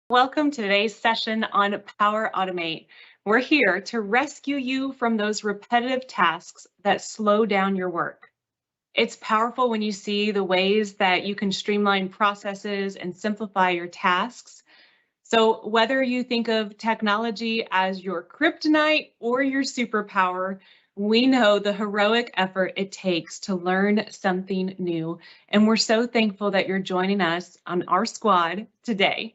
Welcome to today's session on Power Automate. We're here to rescue you from those repetitive tasks that slow down your work. It's powerful when you see the ways that you can streamline processes and simplify your tasks. So whether you think of technology as your kryptonite or your superpower, we know the heroic effort it takes to learn something new. And we're so thankful that you're joining us on our squad today.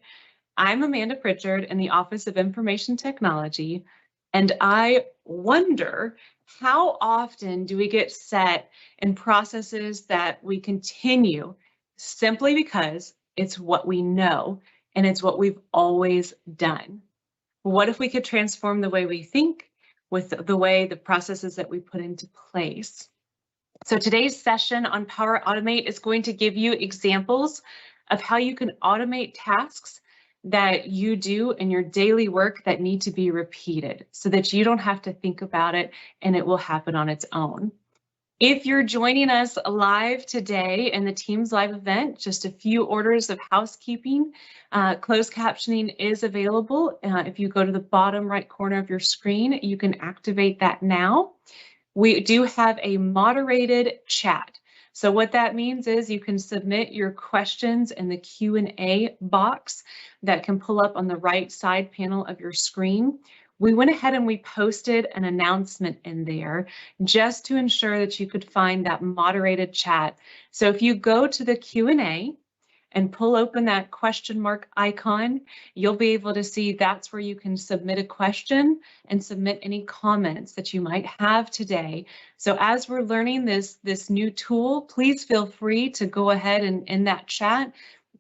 I'm Amanda Pritchard in the Office of Information Technology, and I wonder, how often do we get set in processes that we continue simply because it's what we know and it's what we've always done? What if we could transform the way we think with the processes that we put into place? So today's session on Power Automate is going to give you examples of how you can automate tasks that you do in your daily work that need to be repeated so that you don't have to think about it and it will happen on its own. If you're joining us live today in the Teams Live event, just a few orders of housekeeping. Closed captioning is available. If you go to the bottom right corner of your screen, you can activate that now. We do have a moderated chat. So what that means is you can submit your questions in the Q&A box that can pull up on the right side panel of your screen. We went ahead and we posted an announcement in there just to ensure that you could find that moderated chat. So if you go to the Q&A and pull open that question mark icon, you'll be able to see that's where you can submit a question and submit any comments that you might have today. So as we're learning this new tool, please feel free to go ahead and in that chat,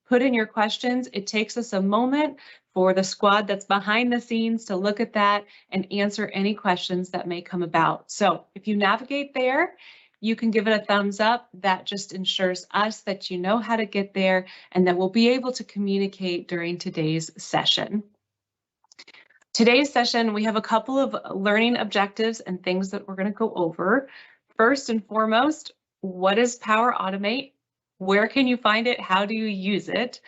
put in your questions. It takes us a moment for the squad that's behind the scenes to look at that and answer any questions that may come about. So if you navigate there, you can give it a thumbs up. That just ensures us that you know how to get there and that we'll be able to communicate during today's session. Today's session, we have a couple of learning objectives and things that we're going to go over. First and foremost, what is Power Automate? Where can you find it? How do you use it?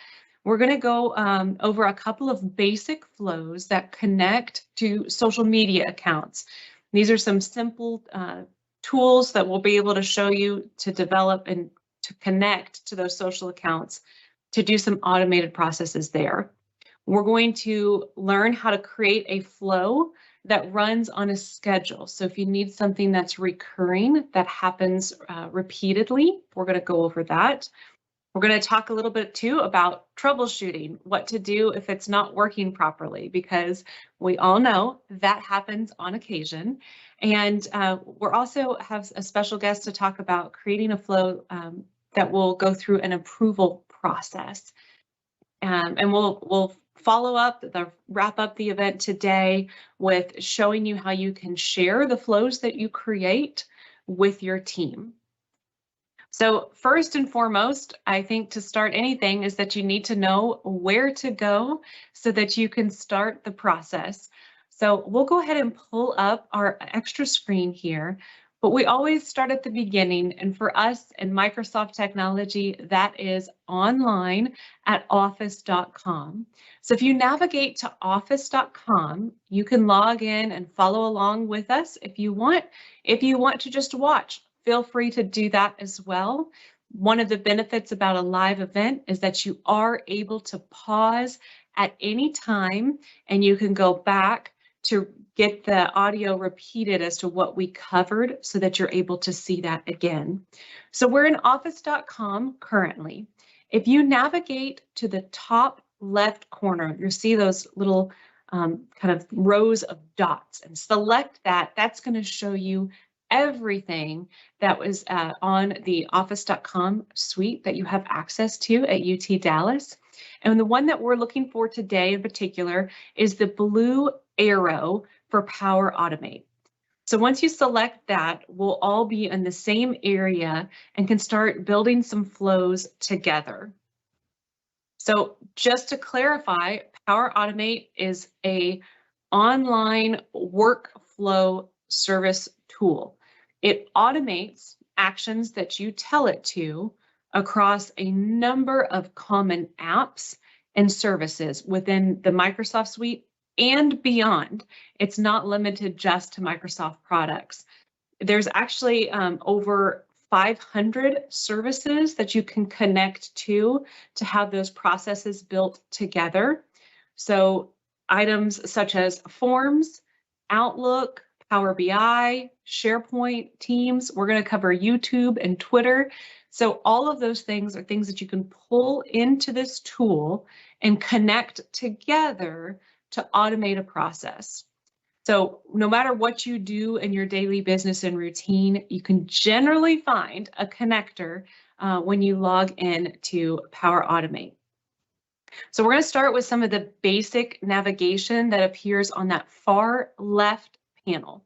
We're going to go over a couple of basic flows that connect to social media accounts. These are some simple tools that we'll be able to show you to develop and to connect to those social accounts to do some automated processes there. We're going to learn how to create a flow that runs on a schedule. So if you need something that's recurring, that happens repeatedly, we're going to go over that. We're going to talk a little bit too about troubleshooting, what to do if it's not working properly, because we all know that happens on occasion. And we're also have a special guest to talk about creating a flow that will go through an approval process. And we'll follow up, wrap up the event today with showing you how you can share the flows that you create with your team. So first and foremost, I think to start anything is that you need to know where to go so that you can start the process. So we'll go ahead and pull up our extra screen here, but we always start at the beginning. And for us in Microsoft technology, that is online at office.com. So if you navigate to office.com, you can log in and follow along with us if you want. If you want to just watch, feel free to do that as well. One of the benefits about a live event is that you are able to pause at any time and you can go back to get the audio repeated as to what we covered so that you're able to see that again. So we're in office.com currently. If you navigate to the top left corner, you'll see those little kind of rows of dots and select that. That's going to show you everything that was on the office.com suite that you have access to at UT Dallas. And the one that we're looking for today in particular is the blue arrow for Power Automate. So once you select that, we'll all be in the same area and can start building some flows together. So just to clarify, Power Automate is an online workflow service tool. It automates actions that you tell it to across a number of common apps and services within the Microsoft suite and beyond. It's not limited just to Microsoft products. There's actually over 500 services that you can connect to have those processes built together. So items such as Forms, Outlook, Power BI, SharePoint, Teams. We're going to cover YouTube and Twitter. So all of those things are things that you can pull into this tool and connect together to automate a process. So no matter what you do in your daily business and routine, you can generally find a connector when you log in to Power Automate. So we're going to start with some of the basic navigation that appears on that far left panel.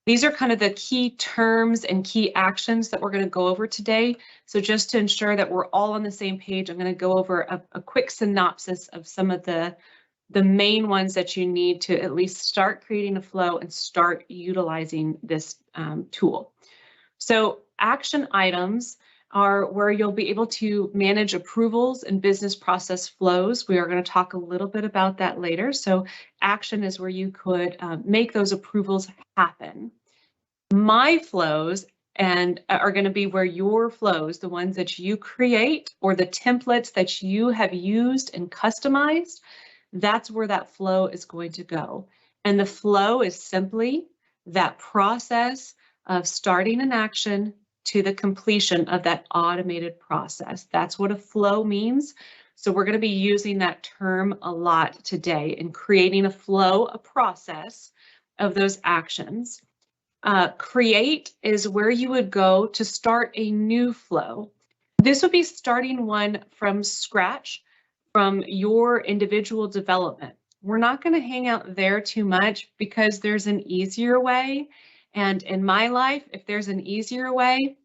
These are kind of the key terms and key actions that we're going to go over today. So just to ensure that we're all on the same page, I'm going to go over a quick synopsis of some of the main ones that you need to at least start creating a flow and start utilizing this tool. So action items are where you'll be able to manage approvals and business process flows. We are going to talk a little bit about that later. So action is where you could make those approvals happen. My flows are going to be where your flows, the ones that you create or the templates that you have used and customized, that's where that flow is going to go. And the flow is simply that process of starting an action to the completion of that automated process. That's what a flow means. So we're going to be using that term a lot today in creating a flow, a process of those actions. Create is where you would go to start a new flow. This would be starting one from scratch, from your individual development. We're not going to hang out there too much because there's an easier way. And in my life, if there's an easier way,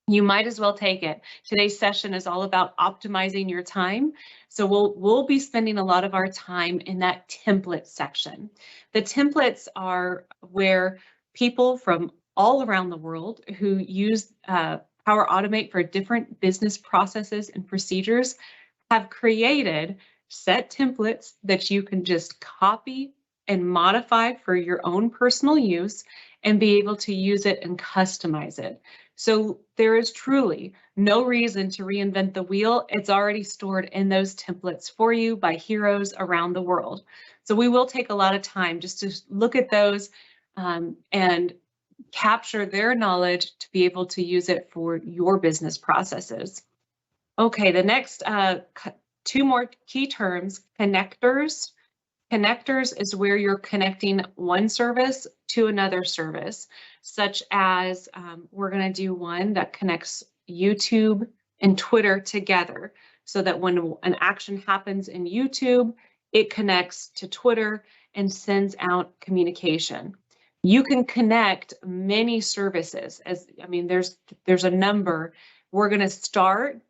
you might as well take it. Today's session is all about optimizing your time. So we'll be spending a lot of our time in that template section. The templates are where people from all around the world who use Power Automate for different business processes and procedures have created set templates that you can just copy and modify for your own personal use and be able to use it and customize it. So there is truly no reason to reinvent the wheel. It's already stored in those templates for you by heroes around the world. So we will take a lot of time just to look at those and capture their knowledge to be able to use it for your business processes. Okay, the next two more key terms, connectors. Connectors is where you're connecting one service to another service, such as we're going to do one that connects YouTube and Twitter together so that when an action happens in YouTube, it connects to Twitter and sends out communication. You can connect many services. There's a number. We're going to start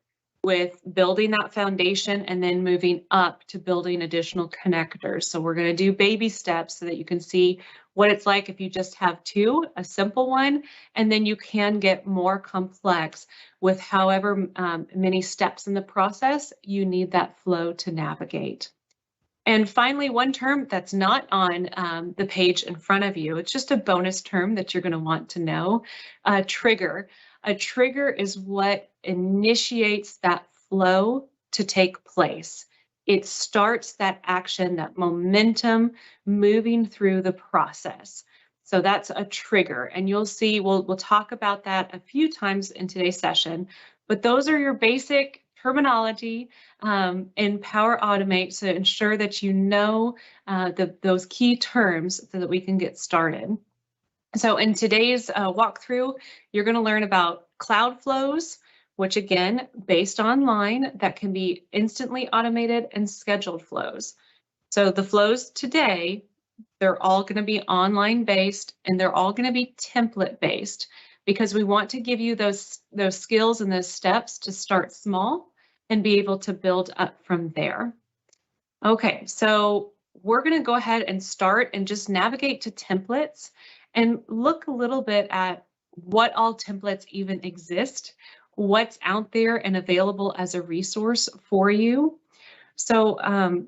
with building that foundation and then moving up to building additional connectors. So we're going to do baby steps so that you can see what it's like if you just have two, a simple one, and then you can get more complex with however many steps in the process you need that flow to navigate. And finally, one term that's not on the page in front of you, it's just a bonus term that you're going to want to know, trigger. A trigger is what initiates that flow to take place. It starts that action, that momentum moving through the process. So that's a trigger. And you'll see, we'll talk about that a few times in today's session, but those are your basic terminology in Power Automate to ensure that you know those key terms so that we can get started. So in today's walkthrough, you're going to learn about cloud flows, which again, based online, that can be instantly automated, and scheduled flows. So the flows today, they're all going to be online based and they're all going to be template based because we want to give you those skills and those steps to start small and be able to build up from there. Okay, so we're going to go ahead and start and just navigate to templates and look a little bit at what all templates even exist, what's out there and available as a resource for you. So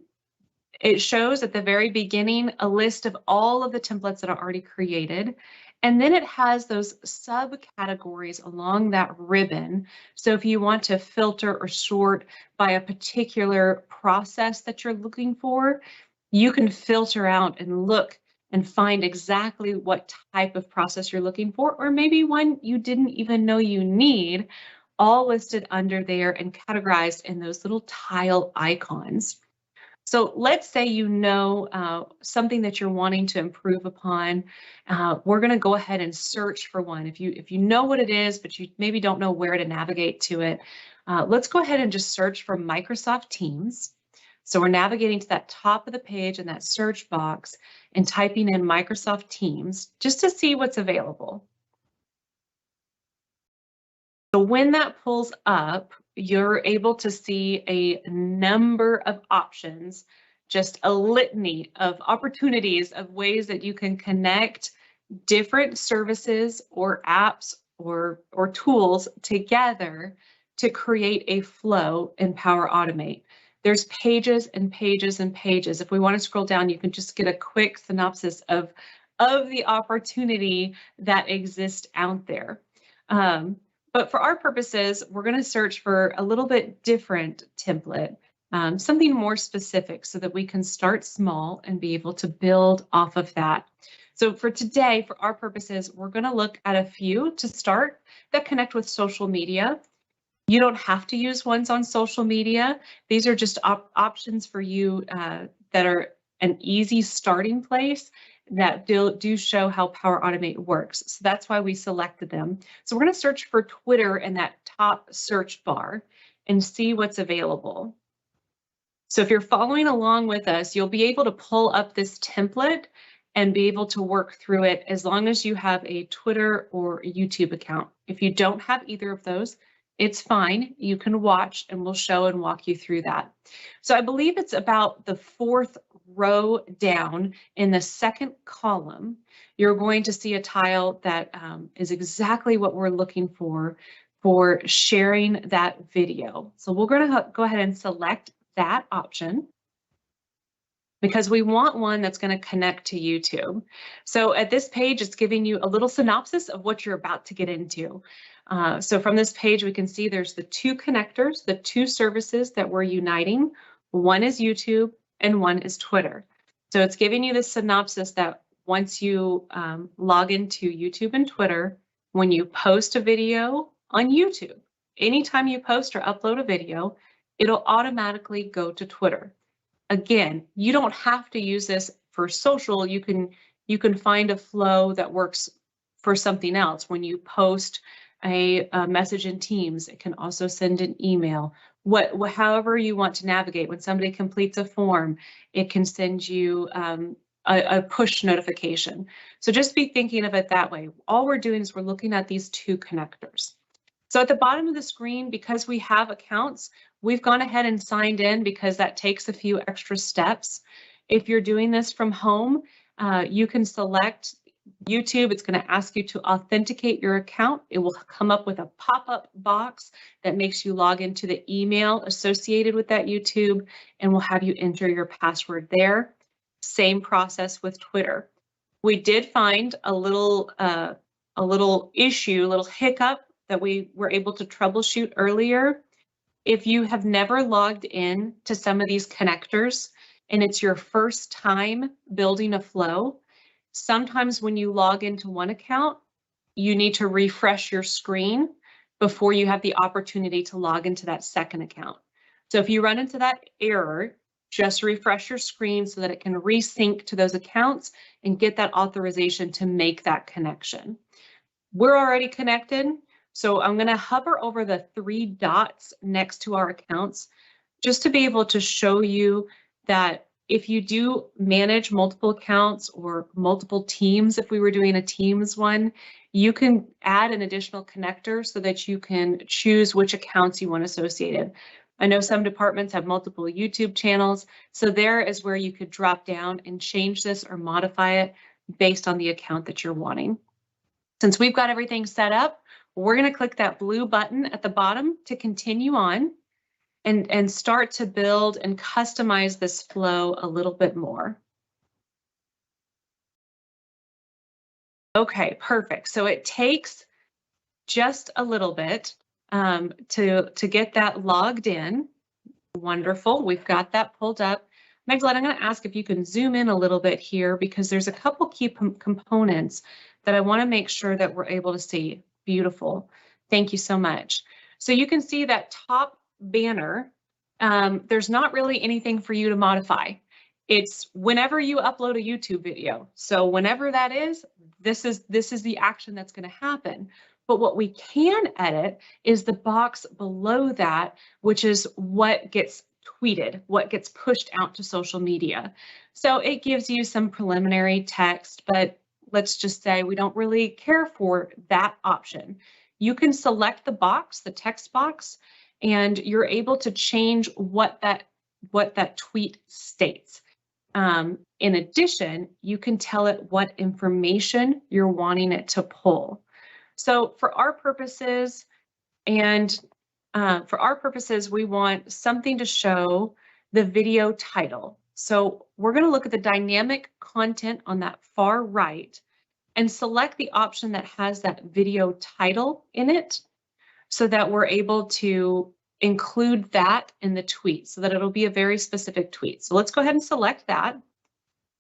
it shows at the very beginning a list of all of the templates that are already created. And then it has those subcategories along that ribbon. So if you want to filter or sort by a particular process that you're looking for, you can filter out and look and find exactly what type of process you're looking for, or maybe one you didn't even know you need, all listed under there and categorized in those little tile icons. So let's say you know something that you're wanting to improve upon. We're going to go ahead and search for one. If you know what it is, but you maybe don't know where to navigate to it, let's go ahead and just search for Microsoft Teams. So we're navigating to that top of the page in that search box and typing in Microsoft Teams just to see what's available. So when that pulls up, you're able to see a number of options, just a litany of opportunities of ways that you can connect different services or apps or tools together to create a flow in Power Automate. There's pages and pages and pages. If we want to scroll down, you can just get a quick synopsis of the opportunity that exists out there. But for our purposes, we're going to search for a little bit different template, something more specific so that we can start small and be able to build off of that. So for today, for our purposes, we're going to look at a few to start that connect with social media. You don't have to use ones on social media. These are just options for you that are an easy starting place that do show how Power Automate works. So that's why we selected them. So we're going to search for Twitter in that top search bar and see what's available. So if you're following along with us, you'll be able to pull up this template and be able to work through it as long as you have a Twitter or a YouTube account. If you don't have either of those, it's fine. You can watch and we'll show and walk you through that. So I believe it's about the fourth row down in the second column. You're going to see a tile that is exactly what we're looking for sharing that video. So we're going to go ahead and select that option because we want one that's going to connect to YouTube. So at this page, it's giving you a little synopsis of what you're about to get into. So from this page, we can see there's the two connectors, the two services that we're uniting. One is YouTube and one is Twitter. So it's giving you the synopsis that once you log into YouTube and Twitter, when you post a video on YouTube, anytime you post or upload a video, it'll automatically go to Twitter. Again, you don't have to use this for social. You can find a flow that works for something else. When you post a message in Teams, it can also send an email. However you want to navigate. When somebody completes a form, it can send you a push notification. So just be thinking of it that way. All we're doing is we're looking at these two connectors. So at the bottom of the screen, because we have accounts, we've gone ahead and signed in because that takes a few extra steps. If you're doing this from home, you can select YouTube. It's going to ask you to authenticate your account. It will come up with a pop-up box that makes you log into the email associated with that YouTube, and will have you enter your password there. Same process with Twitter. We did find a little issue, a little hiccup that we were able to troubleshoot earlier. If you have never logged in to some of these connectors and it's your first time building a flow, sometimes when you log into one account, you need to refresh your screen before you have the opportunity to log into that second account. So if you run into that error, just refresh your screen so that it can resync to those accounts and get that authorization to make that connection. We're already connected. So I'm going to hover over the three dots next to our accounts just to be able to show you that if you do manage multiple accounts or multiple teams, if we were doing a Teams one, you can add an additional connector so that you can choose which accounts you want associated. I know some departments have multiple YouTube channels, so there is where you could drop down and change this or modify it based on the account that you're wanting. Since we've got everything set up, we're going to click that blue button at the bottom to continue on. and start to build and customize this flow a little bit more. Okay, perfect. So it takes just a little bit to get that logged in. Wonderful, we've got that pulled up. Magdalene, I'm going to ask if you can zoom in a little bit here because there's a couple key components that I want to make sure that we're able to see. Beautiful. Thank you so much. So you can see that top banner. There's not really anything for you to modify. It's whenever you upload a YouTube video. So whenever that is, this is the action that's going to happen. But what we can edit is the box below that, which is what gets tweeted, what gets pushed out to social media. So it gives you some preliminary text, but let's just say we don't really care for that option. You can select the box, the text box, and you're able to change what that tweet states. In addition, you can tell it what information you're wanting it to pull. So for our purposes, we want something to show the video title. So we're going to look at the dynamic content on that far right and select the option that has that video title in it so that we're able to include that in the tweet so that it'll be a very specific tweet. So let's go ahead and select that.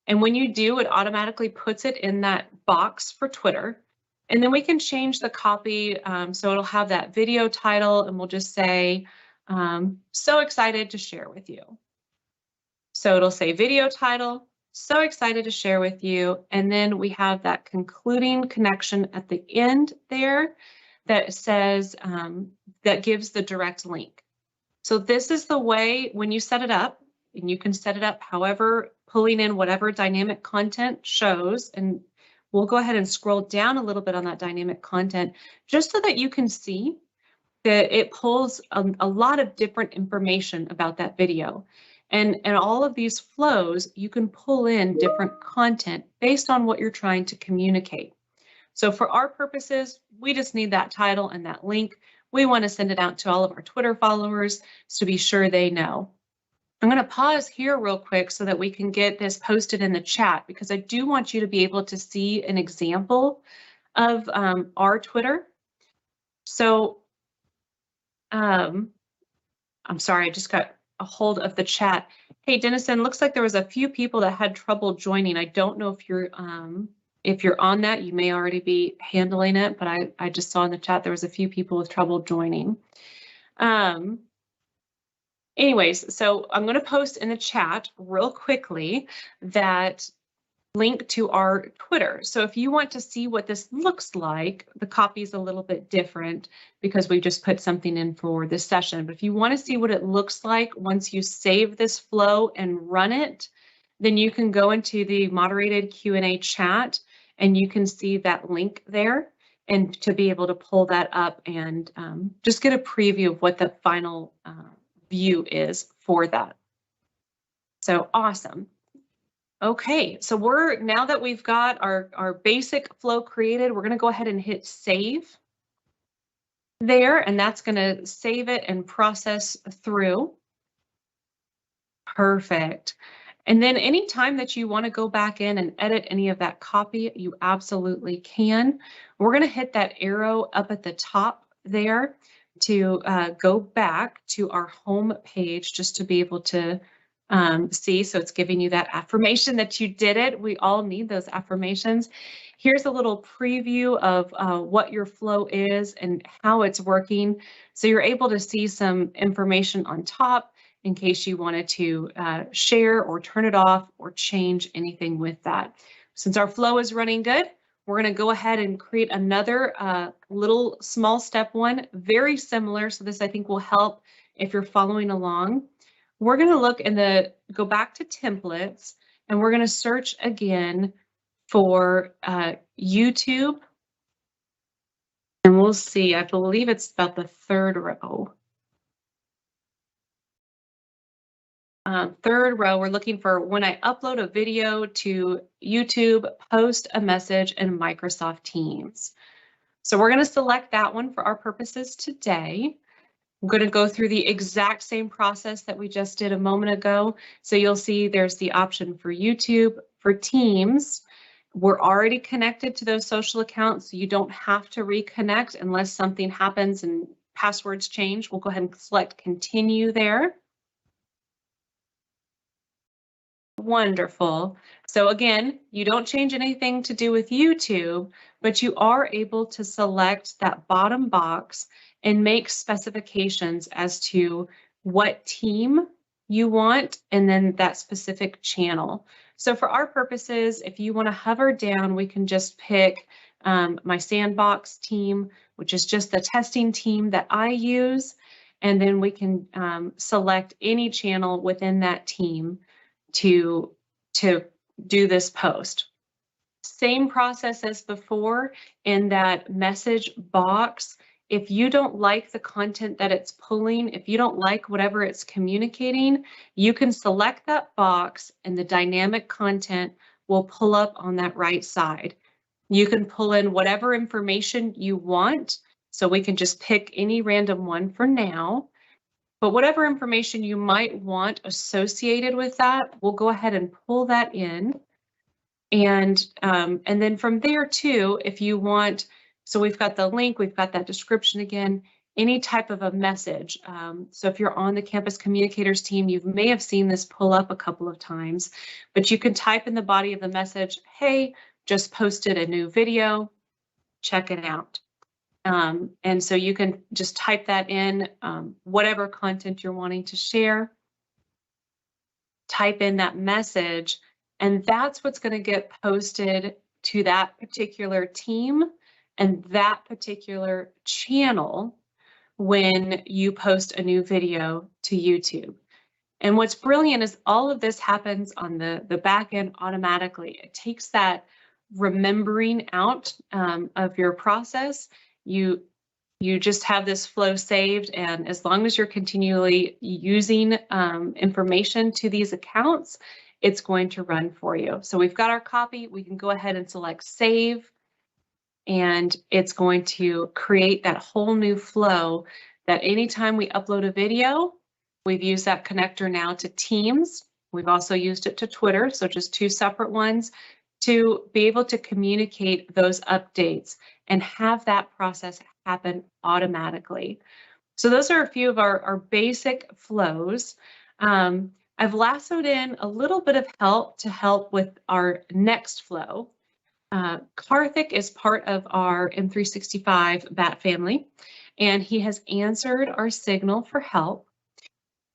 And when you do, it automatically puts it in that box for Twitter. And then we can change the copy so it'll have that video title and we'll just say, so excited to share with you. So it'll say video title, so excited to share with you. And then we have that concluding connection at the end there that says, that gives the direct link. So this is the way when you set it up, and you can set it up however, pulling in whatever dynamic content shows, and we'll go ahead and scroll down a little bit on that dynamic content just so that you can see that it pulls a lot of different information about that video. And all of these flows, you can pull in different content based on what you're trying to communicate. So for our purposes, we just need that title and that link. We want to send it out to all of our Twitter followers to be sure they know. I'm going to pause here real quick so that we can get this posted in the chat because I do want you to be able to see an example of our Twitter. So I'm sorry, I just got a hold of the chat. Hey, Dennison, looks like there was a few people that had trouble joining. I don't know if you're on that. You may already be handling it, but I just saw in the chat there was a few people with trouble joining. Anyways, so I'm going to post in the chat real quickly that link to our Twitter. So if you want to see what this looks like, the copy is a little bit different because we just put something in for this session. But if you want to see what it looks like once you save this flow and run it, then you can go into the moderated Q&A chat and you can see that link there and to be able to pull that up and just get a preview of what the final view is for that. So awesome. Okay, so now that we've got our basic flow created, we're going to go ahead and hit save there, and that's going to save it and process through. Perfect. And then anytime that you want to go back in and edit any of that copy, you absolutely can. We're going to hit that arrow up at the top there to go back to our home page just to be able to see. So it's giving you that affirmation that you did it. We all need those affirmations. Here's a little preview of what your flow is and how it's working. So you're able to see some information on top in case you wanted to share or turn it off or change anything with that. Since our flow is running good, we're going to go ahead and create another little small step one, very similar. So this I think will help if you're following along. We're going to look go back to templates, and we're going to search again for YouTube. And we'll see, I believe it's about the third row. Third row, we're looking for when I upload a video to YouTube, post a message in Microsoft Teams. So we're going to select that one for our purposes today. I'm going to go through the exact same process that we just did a moment ago. So you'll see there's the option for YouTube, for Teams. We're already connected to those social accounts, so you don't have to reconnect unless something happens and passwords change. We'll go ahead and select continue there. Wonderful. So again, you don't change anything to do with YouTube, but you are able to select that bottom box and make specifications as to what team you want and then that specific channel. So for our purposes, if you want to hover down, we can just pick my sandbox team, which is just the testing team that I use. And then we can select any channel within that team to do this post. Same process as before in that message box. If you don't like the content that it's pulling, if you don't like whatever it's communicating, you can select that box and the dynamic content will pull up on that right side. You can pull in whatever information you want. So we can just pick any random one for now. But whatever information you might want associated with that, we'll go ahead and pull that in. And then from there too, if you want, so we've got the link, we've got that description again, any type of a message. So if you're on the Campus Communicators team, you may have seen this pull up a couple of times, but you can type in the body of the message, hey, just posted a new video, check it out. And so you can just type that in, whatever content you're wanting to share, type in that message, and that's what's going to get posted to that particular team and that particular channel when you post a new video to YouTube. And what's brilliant is all of this happens on the back end automatically. It takes that remembering out of your process. You just have this flow saved, and as long as you're continually using information to these accounts, it's going to run for you. So we've got our copy. We can go ahead and select save, and it's going to create that whole new flow that anytime we upload a video, we've used that connector now to Teams. We've also used it to Twitter, so just two separate ones, to be able to communicate those updates and have that process happen automatically. So those are a few of our basic flows. I've lassoed in a little bit of help to help with our next flow. Karthik is part of our M365 BAT family, and he has answered our signal for help.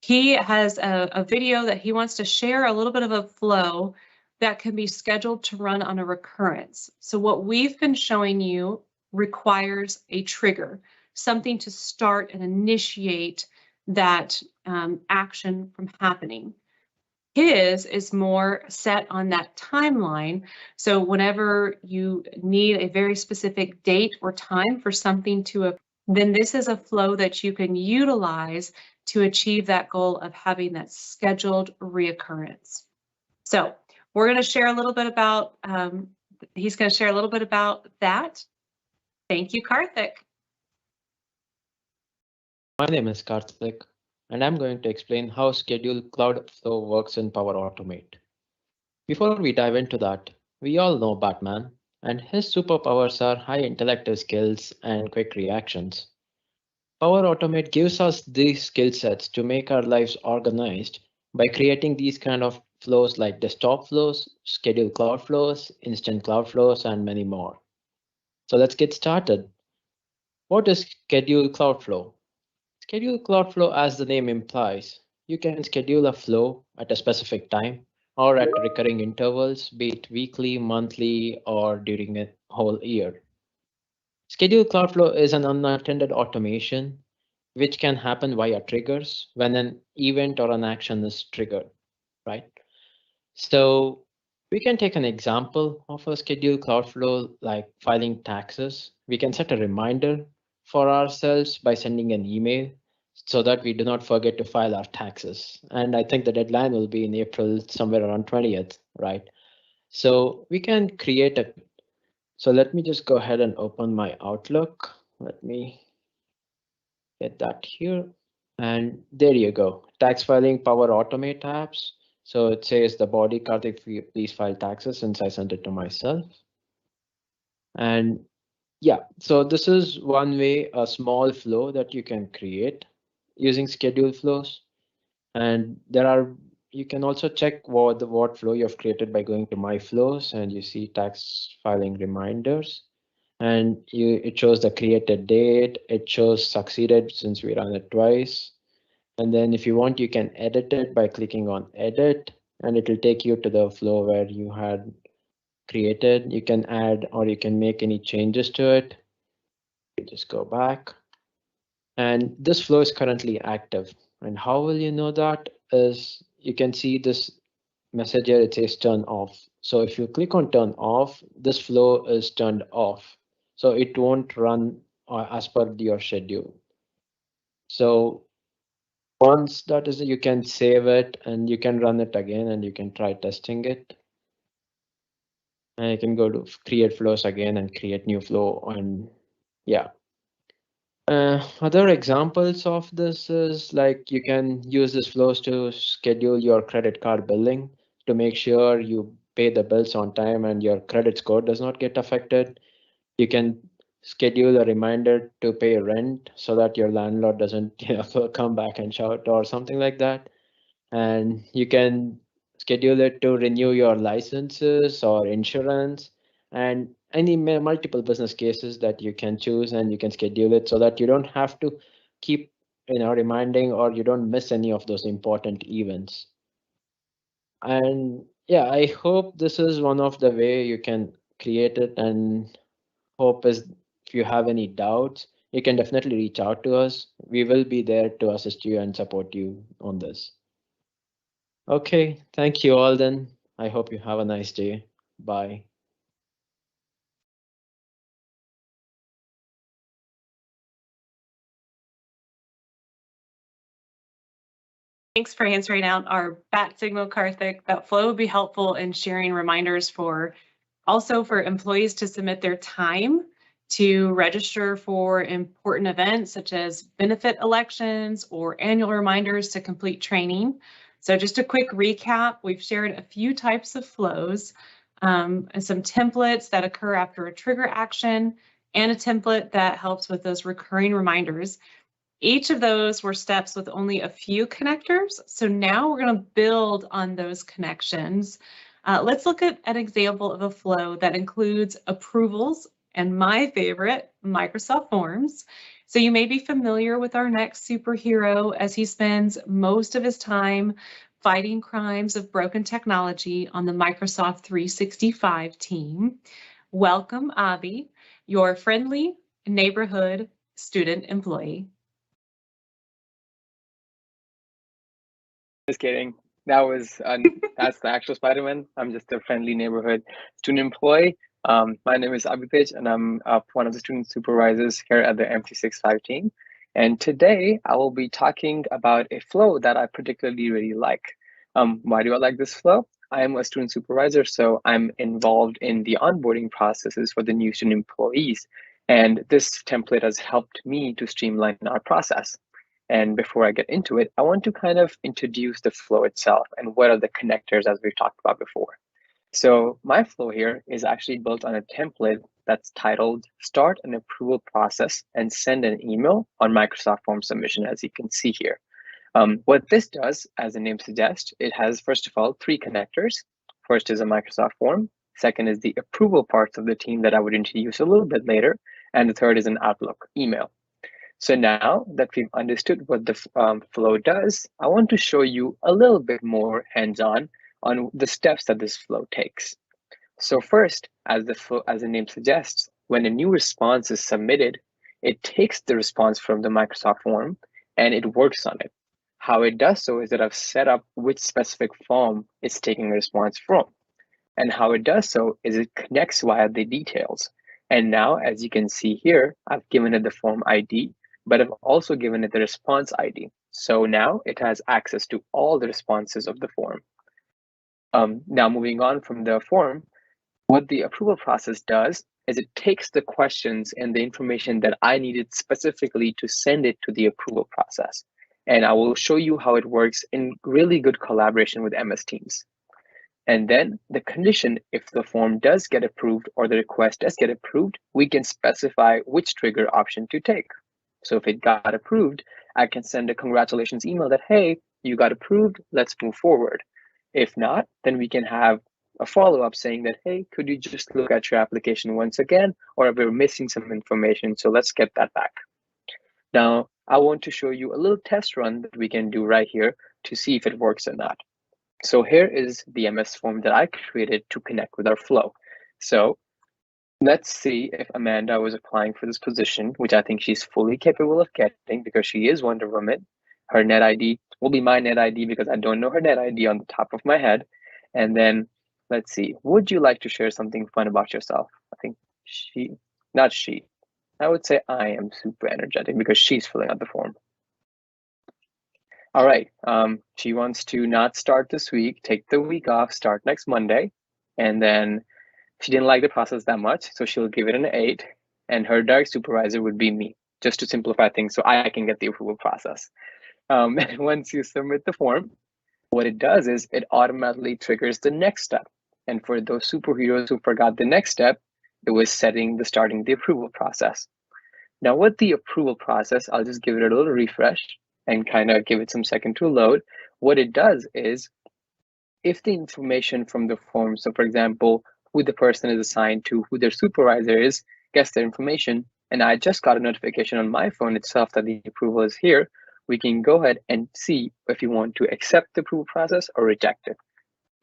He has a video that he wants to share, a little bit of a flow that can be scheduled to run on a recurrence. So what we've been showing you requires a trigger, something to start and initiate that action from happening. His is more set on that timeline. So whenever you need a very specific date or time for something to, then this is a flow that you can utilize to achieve that goal of having that scheduled reoccurrence. So we're going to share a little bit about, he's going to share a little bit about that. Thank you, Karthik. My name is Karthik, and I'm going to explain how Schedule Cloudflow works in Power Automate. Before we dive into that, we all know Batman, and his superpowers are high intellective skills and quick reactions. Power Automate gives us these skill sets to make our lives organized by creating these kind of flows like desktop flows, schedule cloud flows, instant cloud flows, and many more. So let's get started. What is Schedule Cloudflow? Schedule Cloudflow, as the name implies, you can schedule a flow at a specific time or at recurring intervals, be it weekly, monthly, or during a whole year. Schedule Cloudflow is an unattended automation which can happen via triggers when an event or an action is triggered, right? So we can take an example of a scheduled Cloudflow like filing taxes. We can set a reminder for ourselves by sending an email so that we do not forget to file our taxes. And I think the deadline will be in April, somewhere around 20th, right? So we can create a, so let me just go ahead and open my Outlook. Let me get that here. And there you go, tax filing Power Automate apps. So it says the body, Karthik, please file taxes since I sent it to myself. And yeah, so this is one way, a small flow that you can create using schedule flows. And you can also check what flow you've created by going to My Flows, and you see tax filing reminders. And it shows the created date, it shows succeeded since we ran it twice. And then if you want, you can edit it by clicking on edit, and it will take you to the flow where you had created. You can add or you can make any changes to it. You just go back. And this flow is currently active. And how will you know that is you can see this message here, it says turn off. So if you click on turn off, this flow is turned off. So it won't run as per your schedule. So once that is, you can save it and you can run it again and you can try testing it. And you can go to create flows again and create new flow. And yeah. Other examples of this is like you can use this flows to schedule your credit card billing to make sure you pay the bills on time and your credit score does not get affected. You can schedule a reminder to pay rent so that your landlord doesn't come back and shout or something like that. And you can schedule it to renew your licenses or insurance and any multiple business cases that you can choose, and you can schedule it so that you don't have to keep reminding or you don't miss any of those important events. And yeah, I hope this is one of the way you can create it, and hope is if you have any doubts, you can definitely reach out to us. We will be there to assist you and support you on this. Okay, thank you all then. I hope you have a nice day. Bye. Thanks for answering out our bat signal, Karthik. That flow would be helpful in sharing reminders also for employees to submit their time to register for important events such as benefit elections or annual reminders to complete training. So just a quick recap, we've shared a few types of flows and some templates that occur after a trigger action and a template that helps with those recurring reminders. Each of those were steps with only a few connectors. So now we're going to build on those connections. Let's look at an example of a flow that includes approvals and my favorite, Microsoft Forms. So you may be familiar with our next superhero as he spends most of his time fighting crimes of broken technology on the Microsoft 365 team. Welcome, Avi, your friendly neighborhood student employee. Just kidding. That's the actual Spider-Man. I'm just a friendly neighborhood student employee. My name is Abhitesh, and I'm one of the student supervisors here at the M365 team. And today I will be talking about a flow that I particularly really like. Why do I like this flow? I am a student supervisor, so I'm involved in the onboarding processes for the new student employees. And this template has helped me to streamline our process. And before I get into it, I want to kind of introduce the flow itself and what are the connectors as we've talked about before. So my flow here is actually built on a template that's titled Start an Approval Process and Send an Email on Microsoft Form Submission, as you can see here. What this does, as the name suggests, it has, first of all, 3 connectors. First is a Microsoft form. Second is the approval parts of the team that I would introduce a little bit later. And the third is an Outlook email. So now that we've understood what the flow does, I want to show you a little bit more hands-on on the steps that this flow takes. So first, as the name suggests, when a new response is submitted, it takes the response from the Microsoft form and it works on it. How it does so is that I've set up which specific form it's taking a response from. And how it does so is it connects via the details. And now, as you can see here, I've given it the form ID, but I've also given it the response ID. So now it has access to all the responses of the form. Now moving on from the form, what the approval process does is it takes the questions and the information that I needed specifically to send it to the approval process. And I will show you how it works in really good collaboration with MS Teams. And then the condition, if the form does get approved or the request does get approved, we can specify which trigger option to take. So if it got approved, I can send a congratulations email that, hey, you got approved, let's move forward. If not, then we can have a follow-up saying that, hey, could you just look at your application once again, or we're missing some information, so let's get that back. Now, I want to show you a little test run that we can do right here to see if it works or not. So here is the MS form that I created to connect with our flow. So let's see if Amanda was applying for this position, which I think she's fully capable of getting because she is Wonder Woman. Her net ID will be my net ID because I don't know her net ID on the top of my head. And then let's see, would you like to share something fun about yourself? I think not she. I would say I am super energetic because she's filling out the form. All right, she wants to not start this week, take the week off, start next Monday. And then she didn't like the process that much, so she'll give it an 8. And her direct supervisor would be me, just to simplify things so I can get the approval process. And once you submit the form, what it does is it automatically triggers the next step. And for those superheroes who forgot the next step, it was starting the approval process. Now with the approval process, I'll just give it a little refresh and kind of give it some second to load. What it does is, if the information from the form, so for example, who the person is assigned to, who their supervisor is, gets their information, and I just got a notification on my phone itself that the approval is here, we can go ahead and see if you want to accept the approval process or reject it.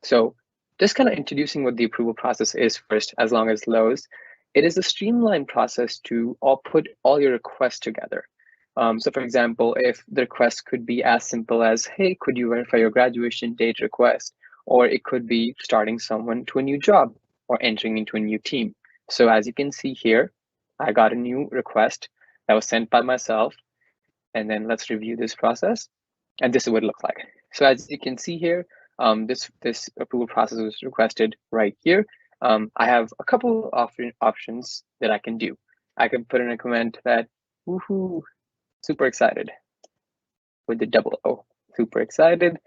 So just kind of introducing what the approval process is first, as long as it loads. It is a streamlined process to put all your requests together. So for example, if the request could be as simple as, hey, could you verify your graduation date request? Or it could be starting someone to a new job or entering into a new team. So as you can see here, I got a new request that was sent by myself. And then let's review this process. And this is what it looks like. So as you can see here, this approval process was requested right here. I have a couple of options that I can do. I can put in a comment that, woohoo, super excited, with the double O, super excited.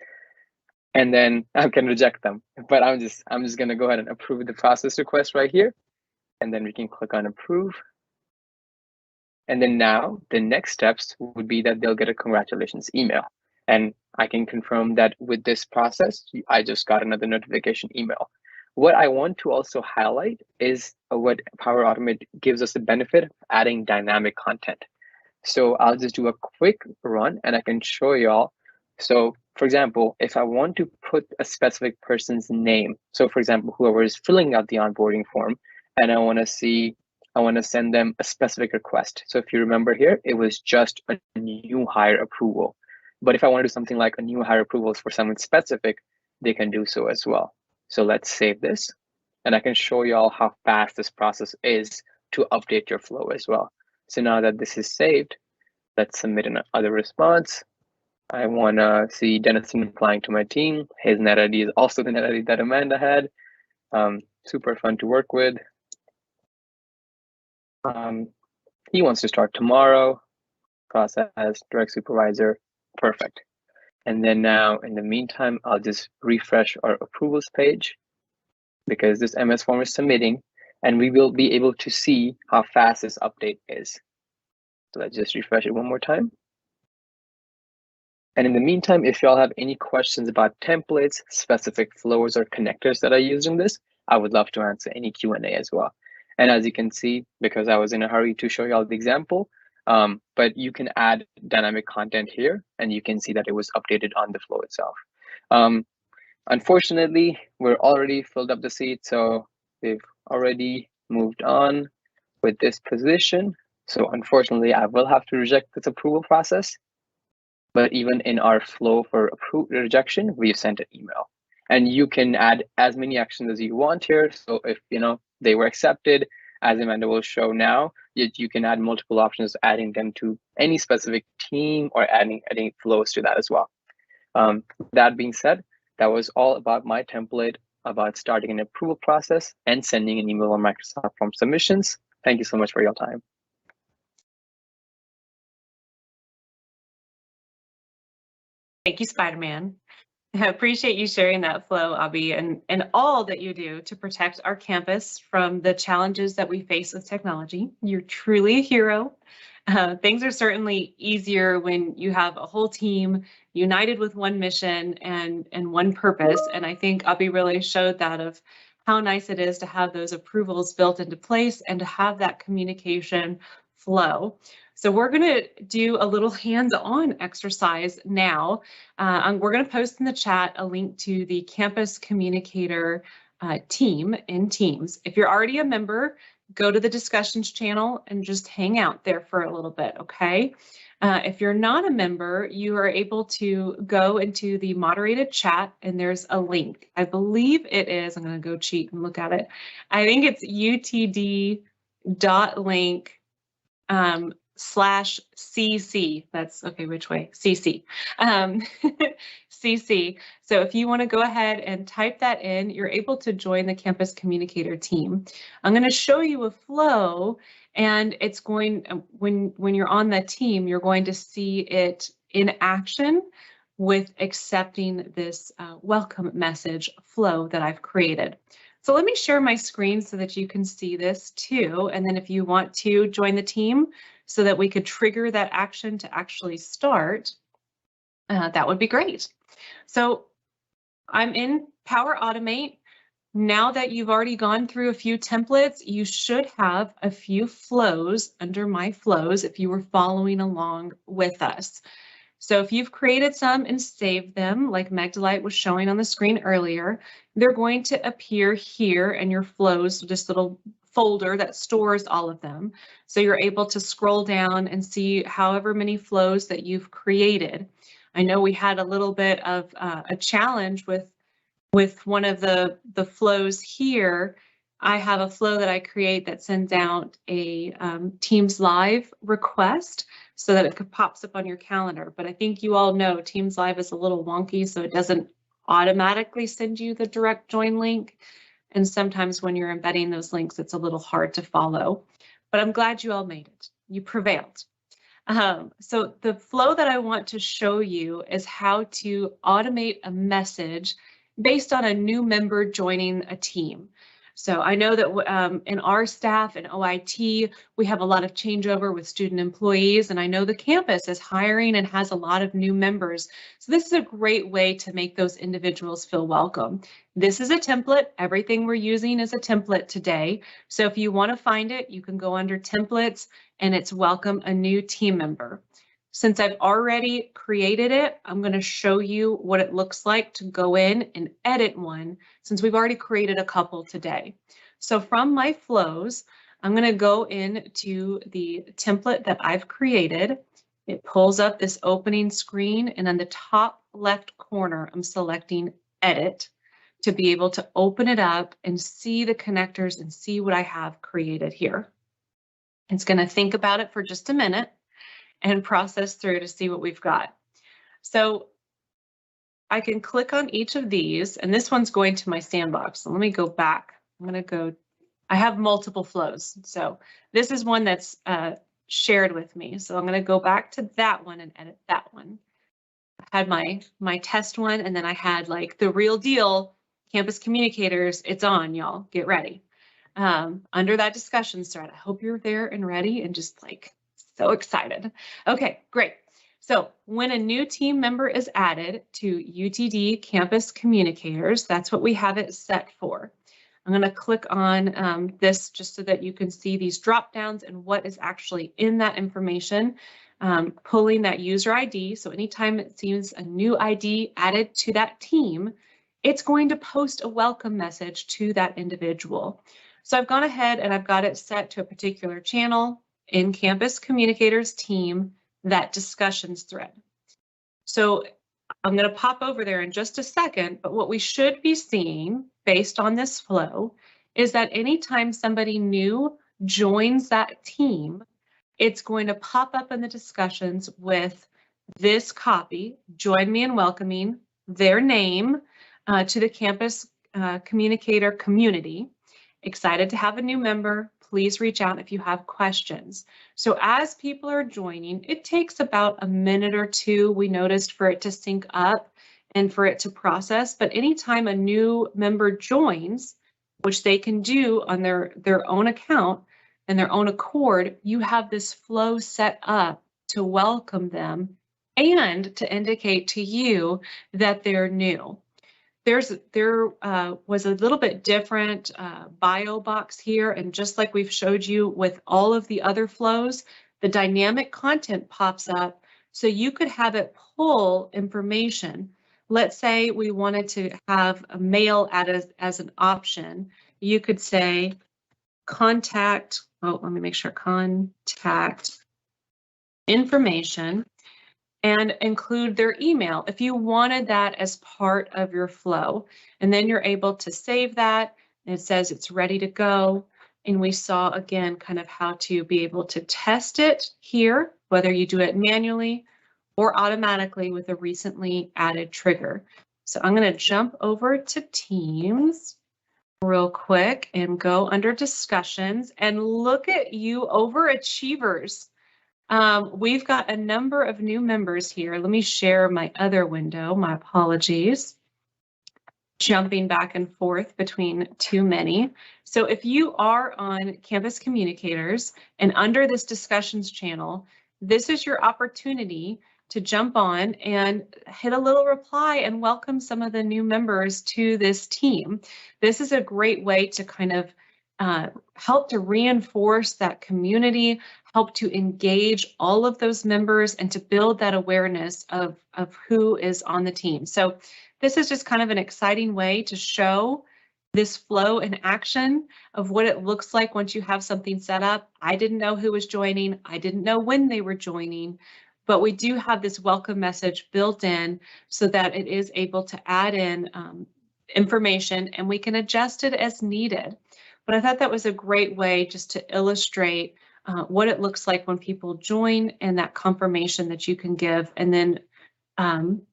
And then I can reject them. But I'm just gonna go ahead and approve the process request right here. And then we can click on approve. And then now the next steps would be that they'll get a congratulations email. And I can confirm that with this process, I just got another notification email. What I want to also highlight is what Power Automate gives us the benefit of adding dynamic content. So I'll just do a quick run and I can show y'all. So for example, if I want to put a specific person's name, so for example, whoever is filling out the onboarding form, and I want to send them a specific request. So if you remember here, it was just a new hire approval. But if I want to do something like a new hire approvals for someone specific, they can do so as well. So let's save this, and I can show y'all how fast this process is to update your flow as well. So now that this is saved, let's submit another response. I want to see Dennison applying to my team. His net ID is also the net ID that Amanda had. Super fun to work with. He wants to start tomorrow. Process, direct supervisor, perfect. And then now, in the meantime, I'll just refresh our approvals page because this MS form is submitting, and we will be able to see how fast this update is. So let's just refresh it one more time. And in the meantime, if y'all have any questions about templates, specific flows, or connectors that I use in this, I would love to answer any Q&A as well. And as you can see, because I was in a hurry to show y'all the example, but you can add dynamic content here, and you can see that it was updated on the flow itself. Unfortunately, we're already filled up the seat, so they've already moved on with this position. So unfortunately, I will have to reject this approval process. But even in our flow for rejection, we've sent an email. And you can add as many actions as you want here. So if they were accepted, as Amanda will show now, you can add multiple options, adding them to any specific team or adding flows to that as well. That being said, that was all about my template about starting an approval process and sending an email on Microsoft Form submissions. Thank you so much for your time. Thank you, Spider-Man. I appreciate you sharing that flow, Abby, and all that you do to protect our campus from the challenges that we face with technology. You're truly a hero. Things are certainly easier when you have a whole team united with one mission and one purpose. And I think Abby really showed that of how nice it is to have those approvals built into place and to have that communication flow. So we're going to do a little hands-on exercise now. We're going to post in the chat a link to the Campus Communicator team in Teams. If you're already a member, go to the discussions channel and just hang out there for a little bit, okay? If you're not a member, you are able to go into the moderated chat and there's a link. I believe it is, I'm going to go cheat and look at it. I think it's utd.link/CC. That's okay, which way? CC. CC. So if you want to go ahead and type that in, you're able to join the Campus Communicator team. I'm going to show you a flow, and it's going, when you're on the team, you're going to see it in action with accepting this welcome message flow that I've created. So let me share my screen so that you can see this too. And then if you want to join the team so that we could trigger that action to actually start, that would be great. So I'm in Power Automate. Now that you've already gone through a few templates, you should have a few flows under My Flows if you were following along with us. So if you've created some and saved them, like Magdalite was showing on the screen earlier, they're going to appear here in your flows, this little folder that stores all of them. So you're able to scroll down and see however many flows that you've created. I know we had a little bit of a challenge with one of the flows here. I have a flow that I create that sends out a Teams Live request so that it pops up on your calendar. But I think you all know Teams Live is a little wonky, so it doesn't automatically send you the direct join link. And sometimes when you're embedding those links, it's a little hard to follow. But I'm glad you all made it. You prevailed. So the flow that I want to show you is how to automate a message based on a new member joining a team. So I know that in our staff and OIT, we have a lot of changeover with student employees, and I know the campus is hiring and has a lot of new members. So this is a great way to make those individuals feel welcome. This is a template. Everything we're using is a template today. So if you want to find it, you can go under templates and it's welcome a new team member. Since I've already created it, I'm going to show you what it looks like to go in and edit one, since we've already created a couple today. So from my flows, I'm going to go into the template that I've created. It pulls up this opening screen, and on the top left corner, I'm selecting Edit to be able to open it up and see the connectors and see what I have created here. It's going to think about it for just a minute and process through to see what we've got. So I can click on each of these, and this one's going to my sandbox. So let me go back. I have multiple flows. So this is one that's shared with me. So I'm going to go back to that one and edit that one. I had my test one, and then I had like the real deal Campus Communicators. It's on, y'all. Get ready. Under that discussion thread. I hope you're there and ready and just like so excited. Okay, great. So when a new team member is added to UTD Campus Communicators, that's what we have it set for. I'm going to click on this just so that you can see these drop downs and what is actually in that information, pulling that user ID. So anytime it sees a new ID added to that team, it's going to post a welcome message to that individual. So I've gone ahead and I've got it set to a particular channel in Campus Communicators team, that discussions thread. So I'm going to pop over there in just a second, but what we should be seeing based on this flow is that anytime somebody new joins that team, it's going to pop up in the discussions with this copy, join me in welcoming their name to the Campus Communicator community. Excited to have a new member. please reach out if you have questions. So as people are joining, it takes about a minute or two, we noticed, for it to sync up and for it to process. But anytime a new member joins, which they can do on their own account and their own accord, you have this flow set up to welcome them and to indicate to you that they're new. There was a little bit different bio box here, and just like we've showed you with all of the other flows, the dynamic content pops up so you could have it pull information. Let's say we wanted to have a mail as an option. You could say contact, oh, let me make sure, contact information, and include their email if you wanted that as part of your flow. And then you're able to save that, and it says it's ready to go. And we saw again kind of how to be able to test it here, whether you do it manually or automatically with a recently added trigger. So I'm going to jump over to Teams real quick and go under discussions and look at you overachievers. We've got a number of new members here. Let me share my other window. My apologies. Jumping back and forth between too many. So if you are on Canvas Communicators and under this discussions channel, this is your opportunity to jump on and hit a little reply and welcome some of the new members to this team. This is a great way to kind of help to reinforce that community, help to engage all of those members, and to build that awareness of who is on the team. So this is just kind of an exciting way to show this flow in action of what it looks like once you have something set up. I didn't know who was joining. I didn't know when they were joining, but we do have this welcome message built in so that it is able to add in information, and we can adjust it as needed. But I thought that was a great way just to illustrate what it looks like when people join and that confirmation that you can give, and then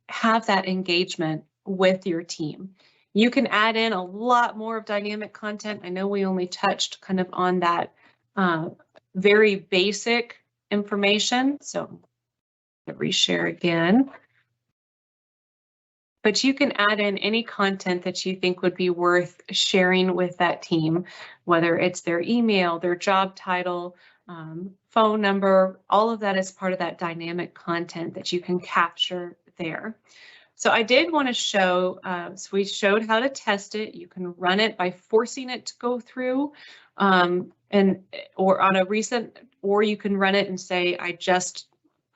have that engagement with your team. You can add in a lot more of dynamic content. I know we only touched kind of on that very basic information. So reshare again. But you can add in any content that you think would be worth sharing with that team, whether it's their email, their job title, phone number. All of that is part of that dynamic content that you can capture there. So I did want to show, so we showed how to test it. You can run it by forcing it to go through or on a recent, or you can run it and say, I just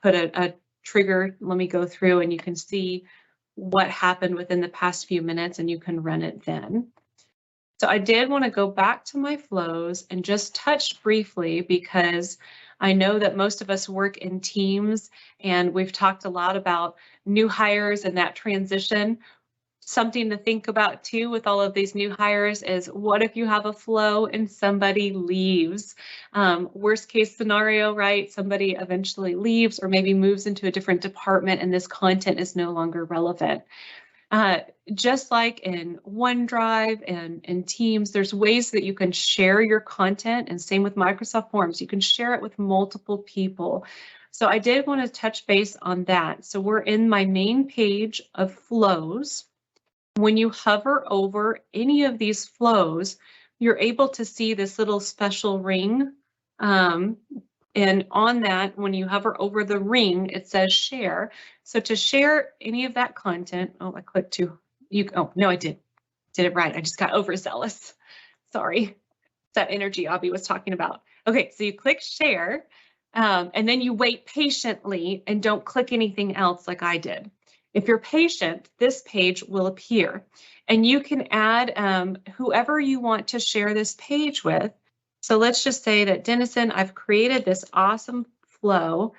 put a trigger, let me go through, and you can see what happened within the past few minutes, and you can run it then. So I did want to go back to my flows and just touch briefly, because I know that most of us work in teams, and we've talked a lot about new hires and that transition. Something to think about too with all of these new hires is, what if you have a flow and somebody leaves? Worst case scenario, right? Somebody eventually leaves or maybe moves into a different department and this content is no longer relevant. Just like in OneDrive and in Teams, there's ways that you can share your content, and same with Microsoft Forms. You can share it with multiple people. So I did want to touch base on that. So we're in my main page of flows. When you hover over any of these flows, you're able to see this little special ring. And on that, when you hover over the ring, it says share. So to share any of that content, oh, I clicked to you. Oh, no, I did it right. I just got overzealous. Sorry. It's that energy Abby was talking about. Okay, so you click share, and then you wait patiently and don't click anything else like I did. If you're patient, this page will appear, and you can add whoever you want to share this page with. So let's just say that Denison, I've created this awesome flow,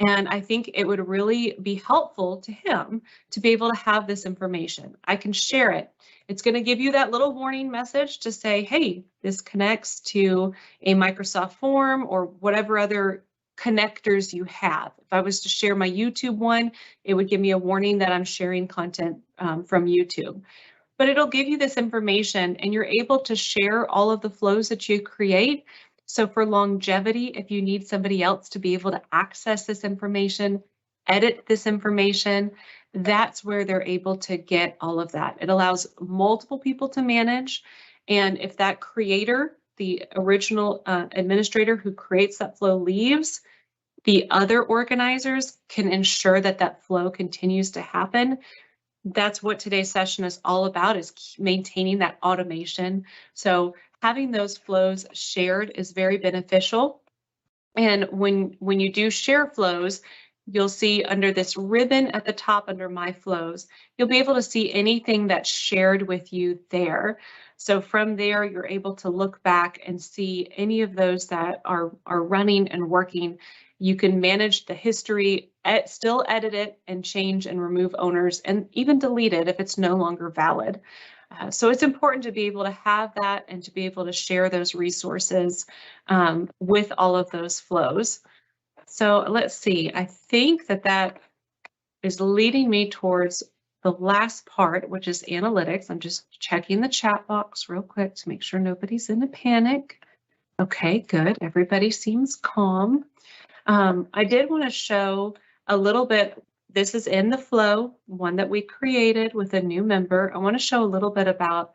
and I think it would really be helpful to him to be able to have this information. I can share it. It's going to give you that little warning message to say, hey, this connects to a Microsoft form or whatever other connectors you have. If I was to share my YouTube one, it would give me a warning that I'm sharing content from YouTube. But it'll give you this information, and you're able to share all of the flows that you create So for longevity, if you need somebody else to be able to access this information, edit this information, that's where they're able to get all of that. It allows multiple people to manage. And if that creator, the original administrator who creates that flow leaves, the other organizers can ensure that that flow continues to happen. That's what today's session is all about, is maintaining that automation. So having those flows shared is very beneficial. And when you do share flows, you'll see under this ribbon at the top under My Flows, you'll be able to see anything that's shared with you there. So from there, you're able to look back and see any of those that are running and working. You can manage the history, still edit it and change and remove owners, and even delete it if it's no longer valid. So it's important to be able to have that and to be able to share those resources with all of those flows. So let's see, I think that is leading me towards the last part, which is analytics. I'm just checking the chat box real quick to make sure nobody's in a panic. Okay, good. Everybody seems calm. I did want to show a little bit. This is in the flow, one that we created with a new member. I want to show a little bit about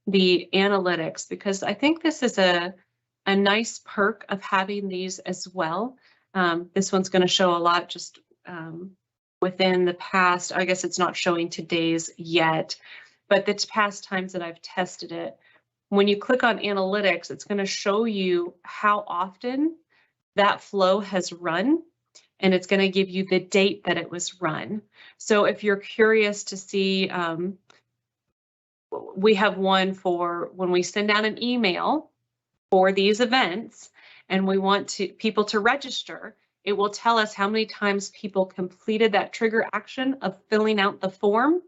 the analytics, because I think this is a nice perk of having these as well. This one's going to show a lot just within the past. I guess it's not showing today's yet, but the past times that I've tested it. When you click on analytics, it's going to show you how often that flow has run, and it's going to give you the date that it was run. So if you're curious to see, we have one for when we send out an email for these events and we want people to register, it will tell us how many times people completed that trigger action of filling out the form.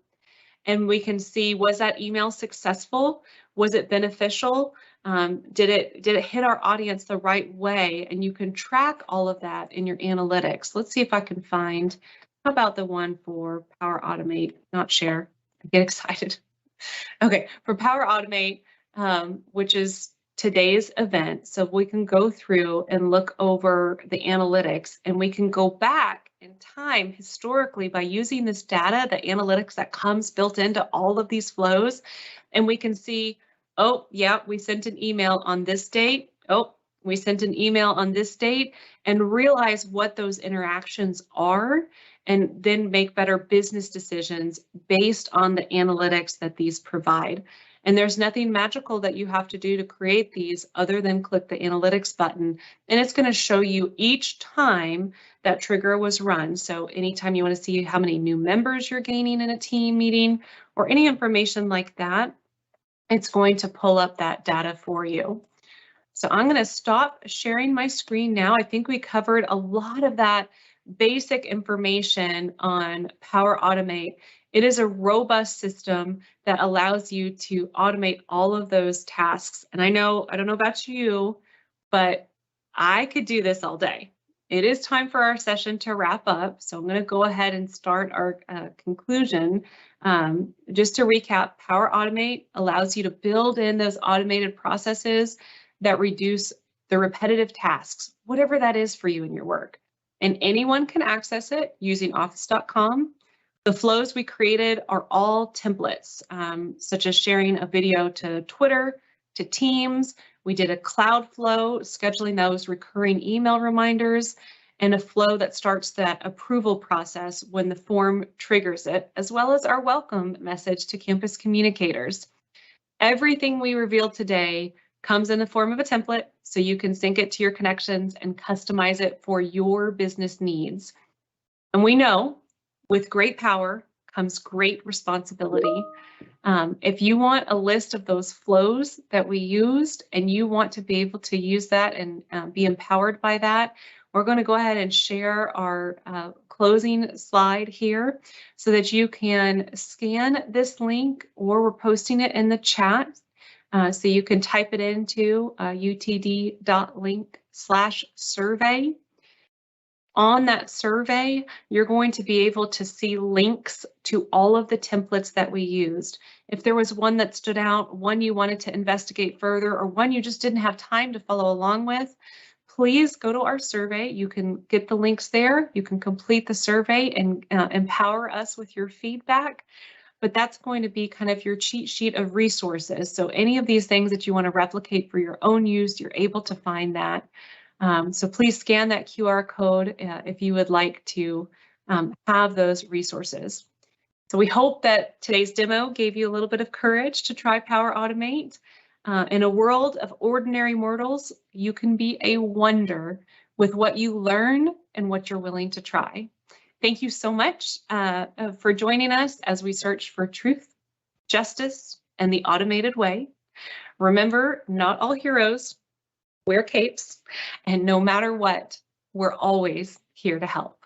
And we can see, was that email successful? Was it beneficial? Did it hit our audience the right way? And you can track all of that in your analytics. Let's see if I can find, how about the one for Power Automate, not share, I get excited. Okay, for Power Automate, which is today's event. So we can go through and look over the analytics, and we can go back in time historically by using this data, the analytics that comes built into all of these flows. And we can see, oh, yeah, we sent an email on this date. Oh, we sent an email on this date, and realize what those interactions are, and then make better business decisions based on the analytics that these provide. And there's nothing magical that you have to do to create these other than click the analytics button. And it's going to show you each time that trigger was run. So anytime you want to see how many new members you're gaining in a team meeting or any information like that, it's going to pull up that data for you. So I'm going to stop sharing my screen now. I think we covered a lot of that basic information on Power Automate. It is a robust system that allows you to automate all of those tasks. And I don't know about you, but I could do this all day. It is time for our session to wrap up. So I'm going to go ahead and start our conclusion. Just to recap, Power Automate allows you to build in those automated processes that reduce the repetitive tasks, whatever that is for you in your work. And anyone can access it using office.com. The flows we created are all templates, such as sharing a video to Twitter, to Teams. We did a cloud flow, scheduling those recurring email reminders, and a flow that starts that approval process when the form triggers it, as well as our welcome message to campus communicators. Everything we revealed today comes in the form of a template, so you can sync it to your connections and customize it for your business needs. And we know with great power comes great responsibility. If you want a list of those flows that we used and you want to be able to use that and be empowered by that, we're going to go ahead and share our closing slide here so that you can scan this link, or we're posting it in the chat. So you can type it into utd.link/survey. On that survey, you're going to be able to see links to all of the templates that we used. If there was one that stood out, one you wanted to investigate further, or one you just didn't have time to follow along with, please go to our survey. You can get the links there. You can complete the survey and empower us with your feedback. But that's going to be kind of your cheat sheet of resources. So any of these things that you want to replicate for your own use, you're able to find that. So please scan that QR code if you would like to have those resources. So we hope that today's demo gave you a little bit of courage to try Power Automate. In a world of ordinary mortals, you can be a wonder with what you learn and what you're willing to try. Thank you so much for joining us as we search for truth, justice, and the automated way. Remember, not all heroes wear capes, and no matter what, we're always here to help.